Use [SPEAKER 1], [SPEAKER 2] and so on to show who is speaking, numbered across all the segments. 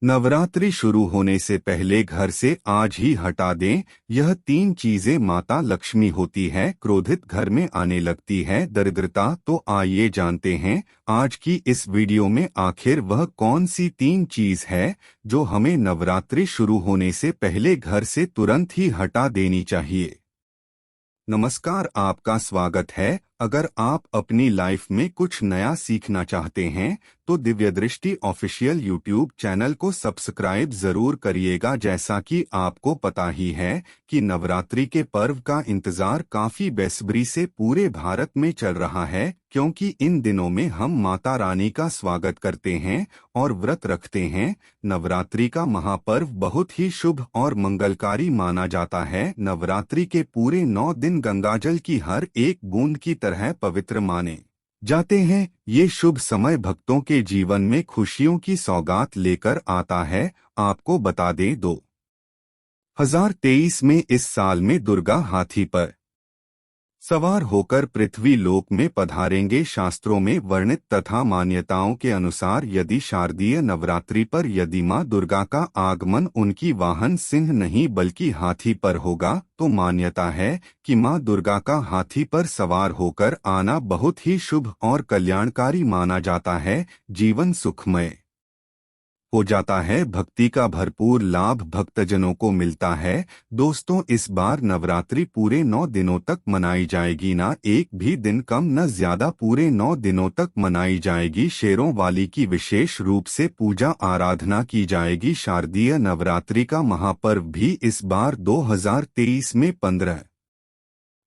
[SPEAKER 1] नवरात्रि शुरू होने से पहले घर से आज ही हटा दें। यह तीन चीजें माता लक्ष्मी होती है, क्रोधित घर में आने लगती है दरिद्रता। तो आइए जानते हैं आज की इस वीडियो में आखिर वह कौन सी तीन चीज है जो हमें नवरात्रि शुरू होने से पहले घर से तुरंत ही हटा देनी चाहिए। नमस्कार, आपका स्वागत है। अगर आप अपनी लाइफ में कुछ नया सीखना चाहते हैं तो दिव्य दृष्टि ऑफिशियल यूट्यूब चैनल को सब्सक्राइब जरूर करिएगा। जैसा कि आपको पता ही है कि नवरात्रि के पर्व का इंतजार काफी बेसब्री से पूरे भारत में चल रहा है, क्योंकि इन दिनों में हम माता रानी का स्वागत करते हैं और व्रत रखते हैं। नवरात्रि का महापर्व बहुत ही शुभ और मंगलकारी माना जाता है। नवरात्रि के पूरे 9 दिन गंगाजल की हर एक बूंद की तरह पवित्र माने जाते हैं। ये शुभ समय भक्तों के जीवन में खुशियों की सौगात लेकर आता है। आपको बता दें 2023 में इस साल में दुर्गा हाथी पर सवार होकर पृथ्वी लोक में पधारेंगे। शास्त्रों में वर्णित तथा मान्यताओं के अनुसार यदि शारदीय नवरात्रि पर यदि मां दुर्गा का आगमन उनकी वाहन सिंह नहीं बल्कि हाथी पर होगा तो मान्यता है कि मां दुर्गा का हाथी पर सवार होकर आना बहुत ही शुभ और कल्याणकारी माना जाता है। जीवन सुखमय हो जाता है, भक्ति का भरपूर लाभ भक्तजनों को मिलता है। दोस्तों, इस बार नवरात्रि पूरे 9 दिनों तक मनाई जाएगी, ना एक भी दिन कम न ज्यादा, पूरे 9 दिनों तक मनाई जाएगी। शेरों वाली की विशेष रूप से पूजा आराधना की जाएगी। शारदीय नवरात्रि का महापर्व भी इस बार 2023 में 15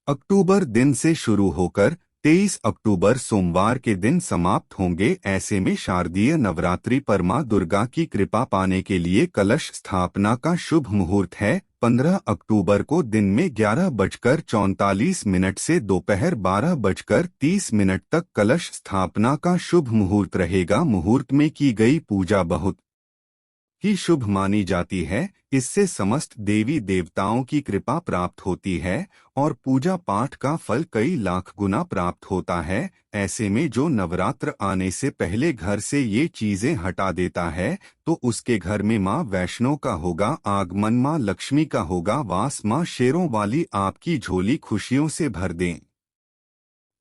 [SPEAKER 1] अक्टूबर दिन से शुरू होकर 23 अक्टूबर सोमवार के दिन समाप्त होंगे। ऐसे में शारदीय नवरात्रि पर मां दुर्गा की कृपा पाने के लिए कलश स्थापना का शुभ मुहूर्त है। 15 अक्टूबर को दिन में 11:44 से दोपहर 12:30 तक कलश स्थापना का शुभ मुहूर्त रहेगा। मुहूर्त में की गई पूजा बहुत ही शुभ मानी जाती है। इससे समस्त देवी देवताओं की कृपा प्राप्त होती है और पूजा पाठ का फल कई लाख गुना प्राप्त होता है। ऐसे में जो नवरात्र आने से पहले घर से ये चीजें हटा देता है तो उसके घर में मां वैष्णो का होगा आगमन, मां लक्ष्मी का होगा वास, मां शेरों वाली आपकी झोली खुशियों से भर दें।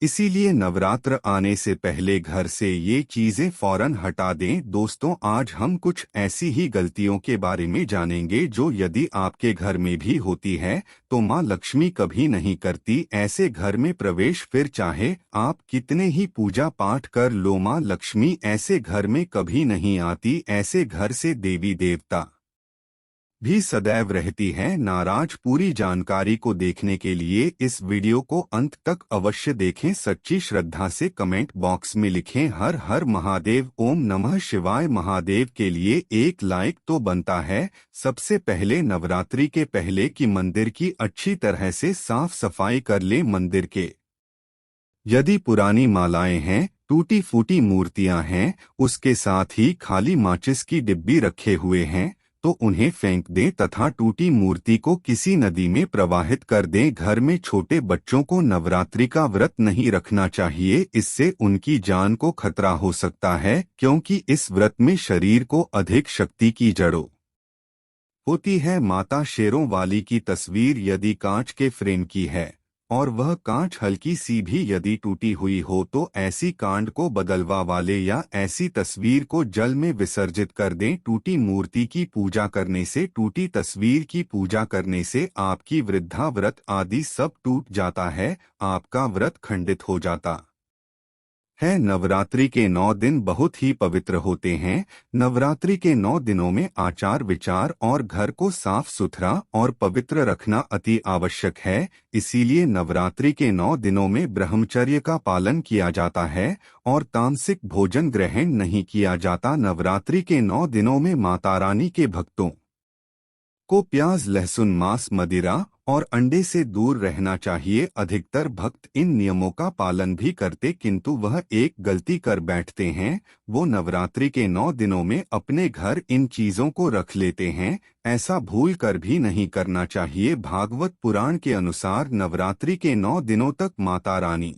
[SPEAKER 1] इसीलिए नवरात्र आने से पहले घर से ये चीजें फौरन हटा दें। दोस्तों, आज हम कुछ ऐसी ही गलतियों के बारे में जानेंगे जो यदि आपके घर में भी होती है तो मां लक्ष्मी कभी नहीं करती ऐसे घर में प्रवेश। फिर चाहे आप कितने ही पूजा पाठ कर लो, मां लक्ष्मी ऐसे घर में कभी नहीं आती। ऐसे घर से देवी देवता भी सदैव रहती है नाराज। पूरी जानकारी को देखने के लिए इस वीडियो को अंत तक अवश्य देखें। सच्ची श्रद्धा से कमेंट बॉक्स में लिखें हर हर महादेव, ओम नमः शिवाय। महादेव के लिए एक लाइक तो बनता है। सबसे पहले नवरात्रि के पहले की मंदिर की अच्छी तरह से साफ सफाई कर ले। मंदिर के यदि पुरानी मालाएं हैं, टूटी फूटी मूर्तियां हैं, उसके साथ ही खाली माचिस की डिब्बी रखे हुए हैं तो उन्हें फेंक दें तथा टूटी मूर्ति को किसी नदी में प्रवाहित कर दें। घर में छोटे बच्चों को नवरात्रि का व्रत नहीं रखना चाहिए, इससे उनकी जान को खतरा हो सकता है, क्योंकि इस व्रत में शरीर को अधिक शक्ति की जड़ों होती है। माता शेरों वाली की तस्वीर यदि कांच के फ्रेम की है और वह कांच हल्की सी भी यदि टूटी हुई हो तो ऐसी कांड को बदलवा वाले या ऐसी तस्वीर को जल में विसर्जित कर दें। टूटी मूर्ति की पूजा करने से, टूटी तस्वीर की पूजा करने से आपकी वृद्धा व्रत आदि सब टूट जाता है, आपका व्रत खंडित हो जाता है। नवरात्रि के 9 दिन बहुत ही पवित्र होते हैं। नवरात्रि के 9 दिनों में आचार विचार और घर को साफ सुथरा और पवित्र रखना अति आवश्यक है। इसीलिए नवरात्रि के 9 दिनों में ब्रह्मचर्य का पालन किया जाता है और तामसिक भोजन ग्रहण नहीं किया जाता। नवरात्रि के 9 दिनों में माता रानी के भक्तों को प्याज, लहसुन, मांस, मदिरा और अंडे से दूर रहना चाहिए। अधिकतर भक्त इन नियमों का पालन भी करते, किंतु वह एक गलती कर बैठते हैं। वो नवरात्रि के 9 दिनों में अपने घर इन चीजों को रख लेते हैं। ऐसा भूल कर भी नहीं करना चाहिए। भागवत पुराण के अनुसार नवरात्रि के 9 दिनों तक माता रानी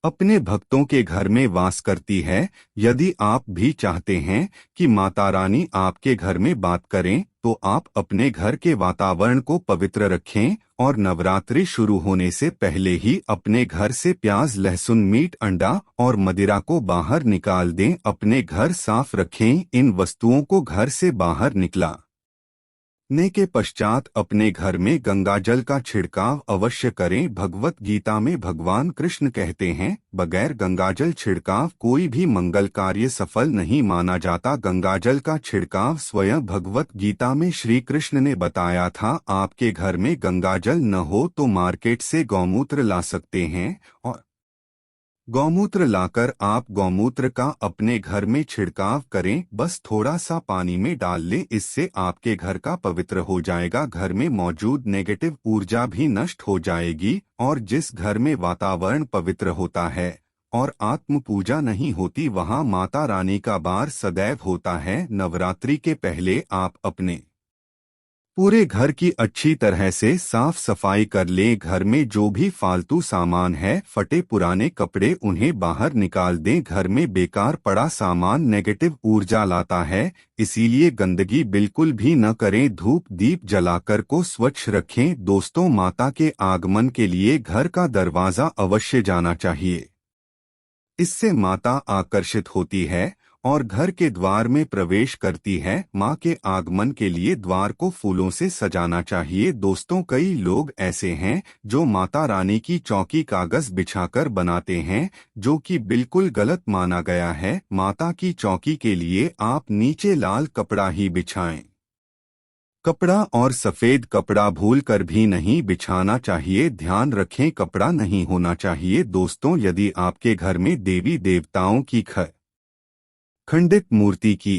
[SPEAKER 1] अपने भक्तों के घर में वास करती है। यदि आप भी चाहते हैं कि माता रानी आपके घर में बात करें, तो आप अपने घर के वातावरण को पवित्र रखें और नवरात्रि शुरू होने से पहले ही अपने घर से प्याज, लहसुन, मीट, अंडा और मदिरा को बाहर निकाल दें। अपने घर साफ रखें। इन वस्तुओं को घर से बाहर निकला ने के पश्चात अपने घर में गंगाजल का छिड़काव अवश्य करें। भगवत गीता में भगवान कृष्ण कहते हैं, बगैर गंगाजल छिड़काव कोई भी मंगल कार्य सफल नहीं माना जाता। गंगाजल का छिड़काव स्वयं भगवत गीता में श्री कृष्ण ने बताया था। आपके घर में गंगाजल न हो तो मार्केट से गौमूत्र ला सकते हैं और गौमूत्र लाकर आप गौमूत्र का अपने घर में छिड़काव करें। बस थोड़ा सा पानी में डाल लें, इससे आपके घर का पवित्र हो जाएगा। घर में मौजूद नेगेटिव ऊर्जा भी नष्ट हो जाएगी और जिस घर में वातावरण पवित्र होता है और आत्म पूजा नहीं होती, वहां माता रानी का वास सदैव होता है। नवरात्रि के पहले आप अपने पूरे घर की अच्छी तरह से साफ सफाई कर लें। घर में जो भी फालतू सामान है, फटे पुराने कपड़े, उन्हें बाहर निकाल दें। घर में बेकार पड़ा सामान नेगेटिव ऊर्जा लाता है, इसीलिए गंदगी बिल्कुल भी न करें। धूप दीप जलाकर को स्वच्छ रखें। दोस्तों, माता के आगमन के लिए घर का दरवाजा अवश्य जाना चाहिए। इससे माता आकर्षित होती है और घर के द्वार में प्रवेश करती है। माँ के आगमन के लिए द्वार को फूलों से सजाना चाहिए। दोस्तों, कई लोग ऐसे हैं जो माता रानी की चौकी कागज बिछाकर बनाते हैं, जो कि बिल्कुल गलत माना गया है। माता की चौकी के लिए आप नीचे लाल कपड़ा ही बिछाएं। कपड़ा और सफेद कपड़ा भूलकर भी नहीं बिछाना चाहिए। ध्यान रखें, कपड़ा नहीं होना चाहिए। दोस्तों, यदि आपके घर में देवी देवताओं की खंडित मूर्ति की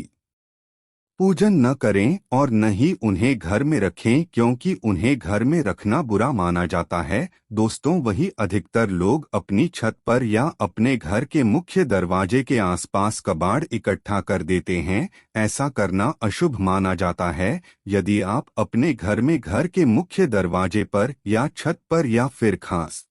[SPEAKER 1] पूजन न करें और न ही उन्हें घर में रखें, क्योंकि उन्हें घर में रखना बुरा माना जाता है। दोस्तों, वही अधिकतर लोग अपनी छत पर या अपने घर के मुख्य दरवाजे के आसपास कबाड़ इकट्ठा कर देते हैं। ऐसा करना अशुभ माना जाता है। यदि आप अपने घर में घर के मुख्य दरवाजे पर या छत पर या फिर खास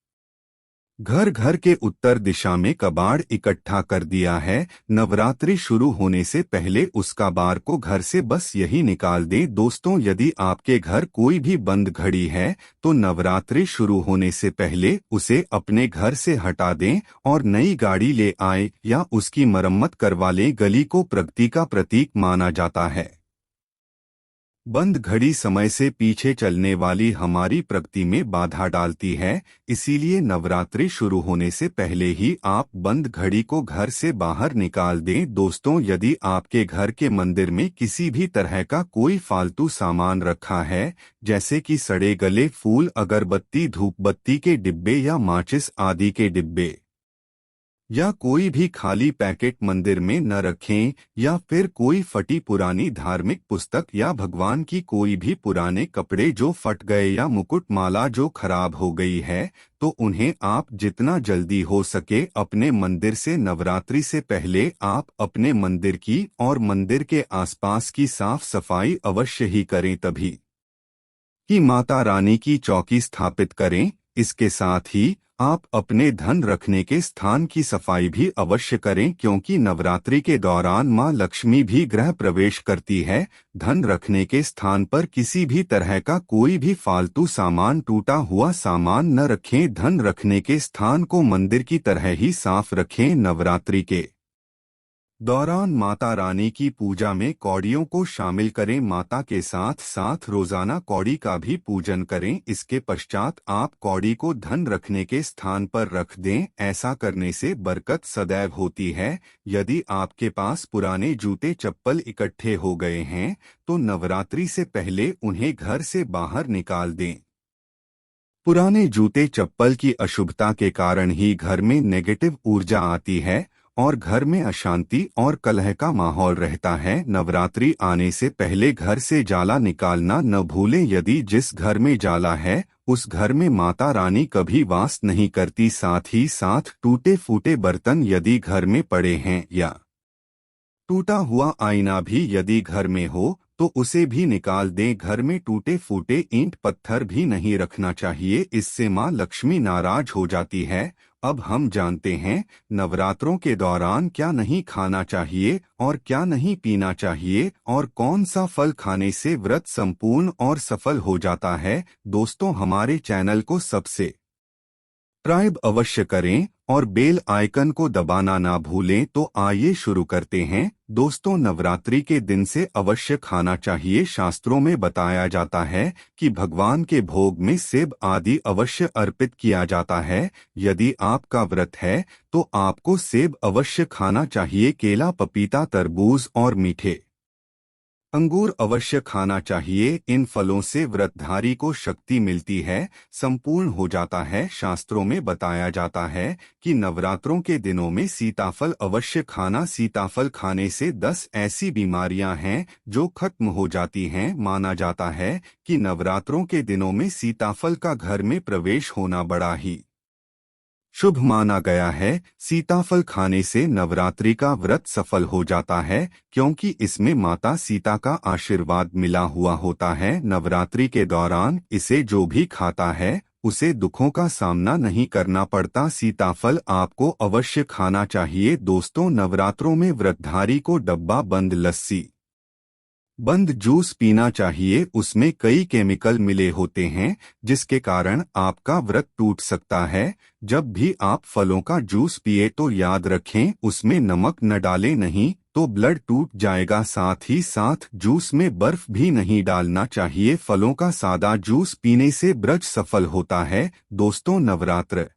[SPEAKER 1] घर के उत्तर दिशा में कबाड़ इकट्ठा कर दिया है, नवरात्रि शुरू होने से पहले उस कबाड़ को घर से बस यही निकाल दें। दोस्तों, यदि आपके घर कोई भी बंद घड़ी है तो नवरात्रि शुरू होने से पहले उसे अपने घर से हटा दें और नई गाड़ी ले आए या उसकी मरम्मत करवा लें। गली को प्रगति का प्रतीक माना जाता है। बंद घड़ी समय से पीछे चलने वाली हमारी प्रगति में बाधा डालती है, इसीलिए नवरात्रि शुरू होने से पहले ही आप बंद घड़ी को घर से बाहर निकाल दें। दोस्तों, यदि आपके घर के मंदिर में किसी भी तरह का कोई फालतू सामान रखा है, जैसे कि सड़े गले फूल, अगरबत्ती, धूपबत्ती के डिब्बे या माचिस आदि के डिब्बे, या कोई भी खाली पैकेट मंदिर में न रखें, या फिर कोई फटी पुरानी धार्मिक पुस्तक या भगवान की कोई भी पुराने कपड़े जो फट गए या मुकुट माला जो खराब हो गई है, तो उन्हें आप जितना जल्दी हो सके अपने मंदिर से नवरात्रि से पहले आप अपने मंदिर की और मंदिर के आसपास की साफ सफाई अवश्य ही करें, तभी कि माता रानी की चौकी स्थापित करें। इसके साथ ही आप अपने धन रखने के स्थान की सफाई भी अवश्य करें, क्योंकि नवरात्रि के दौरान मां लक्ष्मी भी गृह प्रवेश करती है। धन रखने के स्थान पर किसी भी तरह का कोई भी फालतू सामान, टूटा हुआ सामान न रखें। धन रखने के स्थान को मंदिर की तरह ही साफ रखें। नवरात्रि के दौरान माता रानी की पूजा में कौड़ियों को शामिल करें। माता के साथ साथ रोजाना कौड़ी का भी पूजन करें। इसके पश्चात आप कौड़ी को धन रखने के स्थान पर रख दें। ऐसा करने से बरकत सदैव होती है। यदि आपके पास पुराने जूते चप्पल इकट्ठे हो गए हैं तो नवरात्रि से पहले उन्हें घर से बाहर निकाल दें। पुराने जूते चप्पल की अशुभता के कारण ही घर में नेगेटिव ऊर्जा आती है और घर में अशांति और कलह का माहौल रहता है। नवरात्रि आने से पहले घर से जाला निकालना न भूलें। यदि जिस घर में जाला है उस घर में माता रानी कभी वास नहीं करती। साथ ही साथ टूटे फूटे बर्तन यदि घर में पड़े हैं या टूटा हुआ आईना भी यदि घर में हो तो उसे भी निकाल दें। घर में टूटे फूटे ईंट पत्थर भी नहीं रखना चाहिए, इससे मां लक्ष्मी नाराज हो जाती है अब हम जानते हैं नवरात्रों के दौरान क्या नहीं खाना चाहिए और क्या नहीं पीना चाहिए और कौन सा फल खाने से व्रत संपूर्ण और सफल हो जाता है। दोस्तों, हमारे चैनल को सब्सक्राइब अवश्य करें और बेल आइकन को दबाना ना भूलें। तो आइए शुरू करते हैं। दोस्तों, नवरात्रि के दिन से अवश्य खाना चाहिए। शास्त्रों में बताया जाता है कि भगवान के भोग में सेब आदि अवश्य अर्पित किया जाता है। यदि आपका व्रत है तो आपको सेब अवश्य खाना चाहिए। केला, पपीता, तरबूज और मीठे अंगूर अवश्य खाना चाहिए। इन फलों से व्रतधारी को शक्ति मिलती है, संपूर्ण हो जाता है। शास्त्रों में बताया जाता है कि नवरात्रों के दिनों में सीताफल अवश्य खाना। सीताफल खाने से 10 ऐसी बीमारियां हैं जो खत्म हो जाती हैं। माना जाता है कि नवरात्रों के दिनों में सीताफल का घर में प्रवेश होना बड़ा ही शुभ माना गया है। सीताफल खाने से नवरात्रि का व्रत सफल हो जाता है, क्योंकि इसमें माता सीता का आशीर्वाद मिला हुआ होता है। नवरात्रि के दौरान इसे जो भी खाता है उसे दुखों का सामना नहीं करना पड़ता। सीताफल आपको अवश्य खाना चाहिए। दोस्तों, नवरात्रों में व्रतधारी को डब्बा बंद लस्सी बंद जूस पीना चाहिए। उसमें कई केमिकल मिले होते हैं जिसके कारण आपका व्रत टूट सकता है। जब भी आप फलों का जूस पिए तो याद रखें उसमें नमक न डालें, नहीं तो ब्लड टूट जाएगा। साथ ही साथ जूस में बर्फ भी नहीं डालना चाहिए। फलों का सादा जूस पीने से व्रत सफल होता है। दोस्तों, नवरात्र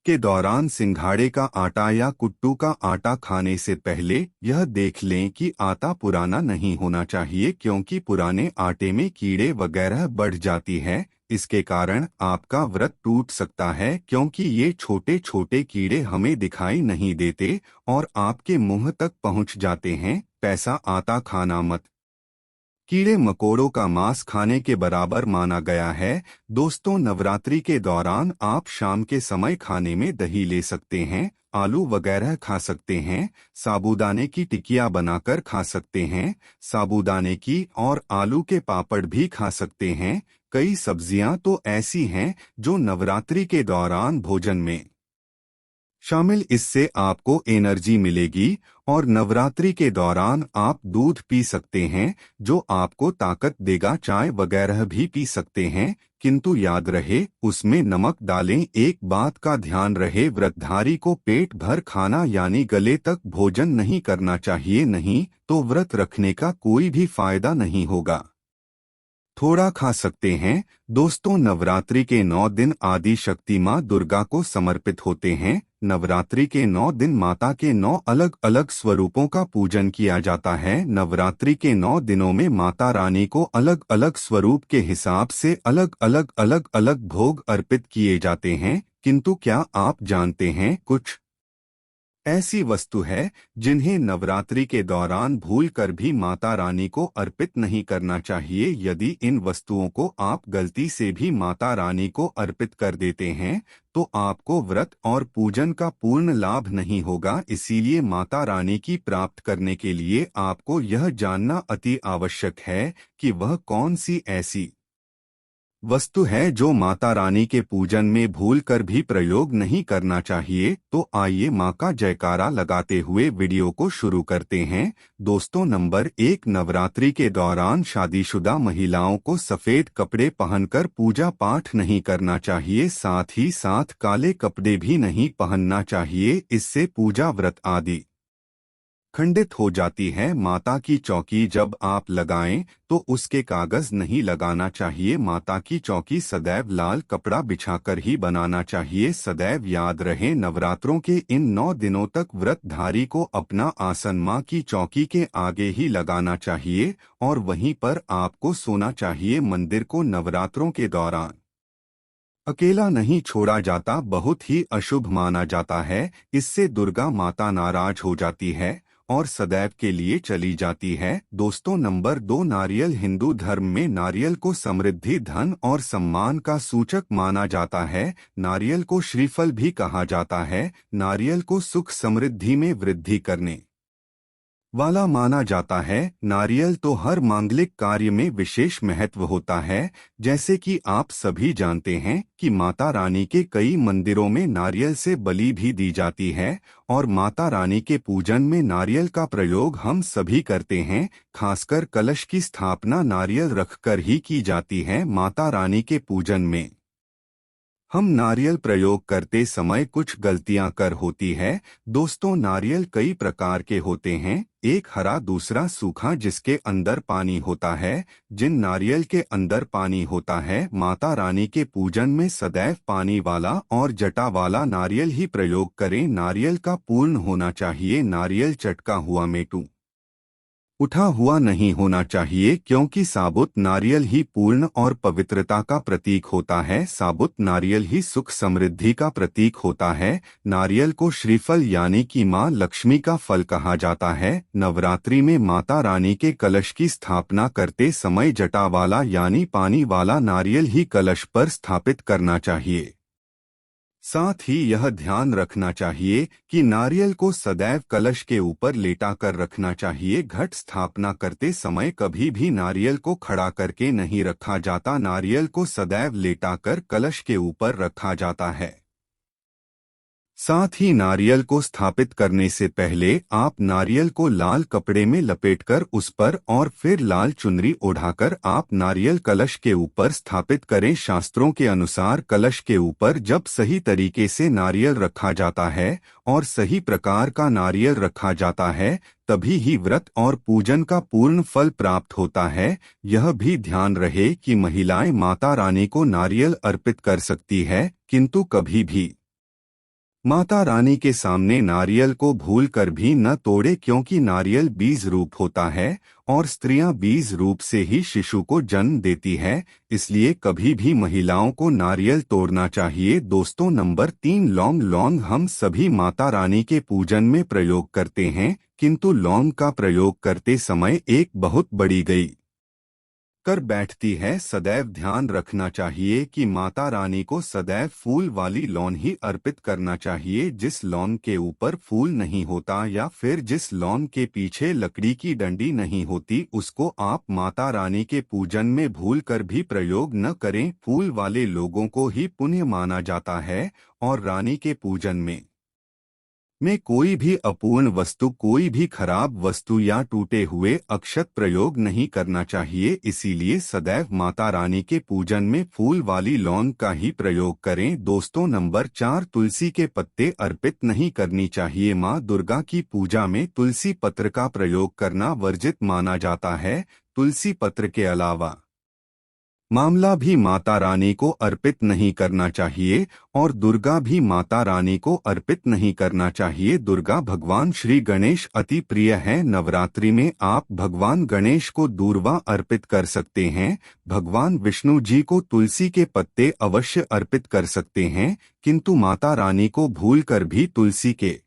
[SPEAKER 1] के दौरान सिंघाड़े का आटा या कुट्टू का आटा खाने से पहले यह देख लें कि आटा पुराना नहीं होना चाहिए, क्योंकि पुराने आटे में कीड़े वगैरह बढ़ जाती है। इसके कारण आपका व्रत टूट सकता है, क्योंकि ये छोटे छोटे कीड़े हमें दिखाई नहीं देते और आपके मुंह तक पहुंच जाते हैं। पैसा आटा खाना मत। कीड़े मकोड़ों का मांस खाने के बराबर माना गया है। दोस्तों, नवरात्रि के दौरान आप शाम के समय खाने में दही ले सकते हैं, आलू वगैरह खा सकते हैं, साबूदाने की टिकिया बनाकर खा सकते हैं, साबूदाने की और आलू के पापड़ भी खा सकते हैं। कई सब्जियां तो ऐसी हैं जो नवरात्रि के दौरान भोजन में शामिल। इससे आपको एनर्जी मिलेगी और नवरात्रि के दौरान आप दूध पी सकते हैं जो आपको ताकत देगा। चाय वगैरह भी पी सकते हैं, किंतु याद रहे उसमें नमक डालें। एक बात का ध्यान रहे, व्रतधारी को पेट भर खाना यानी गले तक भोजन नहीं करना चाहिए, नहीं तो व्रत रखने का कोई भी फायदा नहीं होगा। थोड़ा खा सकते हैं। दोस्तों, नवरात्रि के 9 दिन आदि शक्ति माँ दुर्गा को समर्पित होते हैं। नवरात्रि के 9 दिन माता के 9 अलग अलग स्वरूपों का पूजन किया जाता है। नवरात्रि के 9 दिनों में माता रानी को अलग अलग स्वरूप के हिसाब से अलग अलग भोग अर्पित किए जाते हैं। किंतु क्या आप जानते हैं, कुछ ऐसी वस्तु है जिन्हें नवरात्रि के दौरान भूलकर भी माता रानी को अर्पित नहीं करना चाहिए। यदि इन वस्तुओं को आप गलती से भी माता रानी को अर्पित कर देते हैं तो आपको व्रत और पूजन का पूर्ण लाभ नहीं होगा। इसीलिए माता रानी की प्राप्त करने के लिए आपको यह जानना अति आवश्यक है कि वह कौन सी ऐसी वस्तु है जो माता रानी के पूजन में भूलकर भी प्रयोग नहीं करना चाहिए। तो आइए माँ का जयकारा लगाते हुए वीडियो को शुरू करते हैं। दोस्तों, नंबर 1, नवरात्रि के दौरान शादीशुदा महिलाओं को सफेद कपड़े पहनकर पूजा पाठ नहीं करना चाहिए। साथ ही साथ काले कपड़े भी नहीं पहनना चाहिए, इससे पूजा व्रत आदि खंडित हो जाती है। माता की चौकी जब आप लगाएं तो उसके कागज नहीं लगाना चाहिए। माता की चौकी सदैव लाल कपड़ा बिछाकर ही बनाना चाहिए। सदैव याद रहे, नवरात्रों के इन 9 दिनों तक व्रतधारी को अपना आसन माँ की चौकी के आगे ही लगाना चाहिए और वहीं पर आपको सोना चाहिए। मंदिर को नवरात्रों के दौरान अकेला नहीं छोड़ा जाता, बहुत ही अशुभ माना जाता है। इससे दुर्गा माता नाराज हो जाती है और सदैव के लिए चली जाती है। दोस्तों, नंबर 2, नारियल। हिंदू धर्म में नारियल को समृद्धि, धन और सम्मान का सूचक माना जाता है। नारियल को श्रीफल भी कहा जाता है। नारियल को सुख समृद्धि में वृद्धि करने वाला माना जाता है। नारियल तो हर मांगलिक कार्य में विशेष महत्व होता है। जैसे कि आप सभी जानते हैं कि माता रानी के कई मंदिरों में नारियल से बलि भी दी जाती है और माता रानी के पूजन में नारियल का प्रयोग हम सभी करते हैं। खासकर कलश की स्थापना नारियल रखकर ही की जाती है। माता रानी के पूजन में हम नारियल प्रयोग करते समय कुछ गलतियां कर होती है। दोस्तों, नारियल कई प्रकार के होते हैं, एक हरा दूसरा सूखा जिसके अंदर पानी होता है। जिन नारियल के अंदर पानी होता है, माता रानी के पूजन में सदैव पानी वाला और जटा वाला नारियल ही प्रयोग करें। नारियल का पूर्ण होना चाहिए। नारियल चटका हुआ मेटू उठा हुआ नहीं होना चाहिए, क्योंकि साबुत नारियल ही पूर्ण और पवित्रता का प्रतीक होता है। साबुत नारियल ही सुख समृद्धि का प्रतीक होता है। नारियल को श्रीफल यानी कि मां लक्ष्मी का फल कहा जाता है। नवरात्रि में माता रानी के कलश की स्थापना करते समय जटा वाला यानी पानी वाला नारियल ही कलश पर स्थापित करना चाहिए। साथ ही यह ध्यान रखना चाहिए कि नारियल को सदैव कलश के ऊपर लेटा कर रखना चाहिए। घट स्थापना करते समय कभी भी नारियल को खड़ा करके नहीं रखा जाता। नारियल को सदैव लेटाकर कलश के ऊपर रखा जाता है। साथ ही नारियल को स्थापित करने से पहले आप नारियल को लाल कपड़े में लपेटकर उस पर और फिर लाल चुनरी ओढ़ाकर आप नारियल कलश के ऊपर स्थापित करें। शास्त्रों के अनुसार कलश के ऊपर जब सही तरीके से नारियल रखा जाता है और सही प्रकार का नारियल रखा जाता है, तभी ही व्रत और पूजन का पूर्ण फल प्राप्त होता है। यह भी ध्यान रहे कि महिलाएं माता रानी को नारियल अर्पित कर सकती है, किंतु कभी भी माता रानी के सामने नारियल को भूल कर भी न तोड़े, क्योंकि नारियल बीज रूप होता है और स्त्रियां बीज रूप से ही शिशु को जन्म देती है। इसलिए कभी भी महिलाओं को नारियल तोड़ना चाहिए। दोस्तों, नंबर 3 लौंग। लौंग हम सभी माता रानी के पूजन में प्रयोग करते हैं, किंतु लौंग का प्रयोग करते समय एक बहुत बड़ी गई कर बैठती है। सदैव ध्यान रखना चाहिए कि माता रानी को सदैव फूल वाली लौन ही अर्पित करना चाहिए। जिस लौन के ऊपर फूल नहीं होता या फिर जिस लौन के पीछे लकड़ी की डंडी नहीं होती, उसको आप माता रानी के पूजन में भूल कर भी प्रयोग न करें। फूल वाले लोगों को ही पुण्य माना जाता है और रानी के पूजन में कोई भी अपूर्ण वस्तु, कोई भी खराब वस्तु या टूटे हुए अक्षत प्रयोग नहीं करना चाहिए। इसीलिए सदैव माता रानी के पूजन में फूल वाली लौंग का ही प्रयोग करें। दोस्तों, नंबर 4 तुलसी के पत्ते अर्पित नहीं करनी चाहिए। माँ दुर्गा की पूजा में तुलसी पत्र का प्रयोग करना वर्जित माना जाता है। तुलसी पत्र के अलावा मामला भी माता रानी को अर्पित नहीं करना चाहिए और दुर्गा भी माता रानी को अर्पित नहीं करना चाहिए। दुर्गा भगवान श्री गणेश अति प्रिय है। नवरात्रि में आप भगवान गणेश को दूर्वा अर्पित कर सकते हैं। भगवान विष्णु जी को तुलसी के पत्ते अवश्य अर्पित कर सकते हैं, किंतु माता रानी को भूलकर भी तुलसी के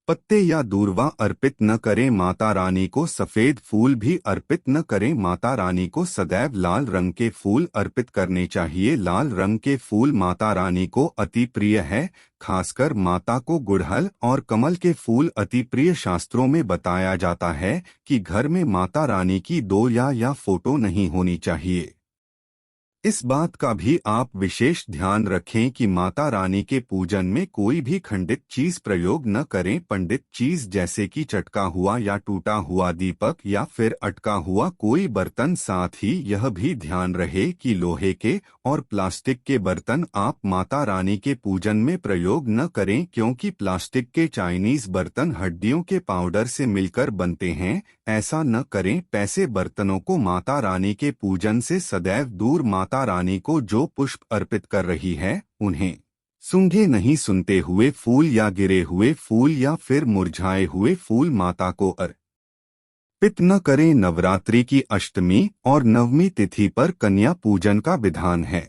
[SPEAKER 1] पत्ते या दूर्वा अर्पित न करें। माता रानी को सफेद फूल भी अर्पित न करें। माता रानी को सदैव लाल रंग के फूल अर्पित करने चाहिए। लाल रंग के फूल माता रानी को अति प्रिय है। खासकर माता को गुड़हल और कमल के फूल अति प्रिय। शास्त्रों में बताया जाता है कि घर में माता रानी की दो या फोटो नहीं होनी चाहिए। इस बात का भी आप विशेष ध्यान रखें कि माता रानी के पूजन में कोई भी खंडित चीज प्रयोग न करें। पंडित चीज जैसे कि चटका हुआ या टूटा हुआ दीपक या फिर अटका हुआ कोई बर्तन। साथ ही यह भी ध्यान रहे कि लोहे के और प्लास्टिक के बर्तन आप माता रानी के पूजन में प्रयोग न करें, क्योंकि प्लास्टिक के चाइनीज बर्तन हड्डियों के पाउडर से मिलकर बनते हैं। ऐसा न करें। पैसे बर्तनों को माता रानी के पूजन से सदैव दूर। माता रानी को जो पुष्प अर्पित कर रही है, उन्हें सूंघे नहीं। सुनते हुए फूल या गिरे हुए फूल या फिर मुरझाए हुए फूल माता को अर्पित न करें। नवरात्रि की अष्टमी और नवमी तिथि पर कन्या पूजन का विधान है।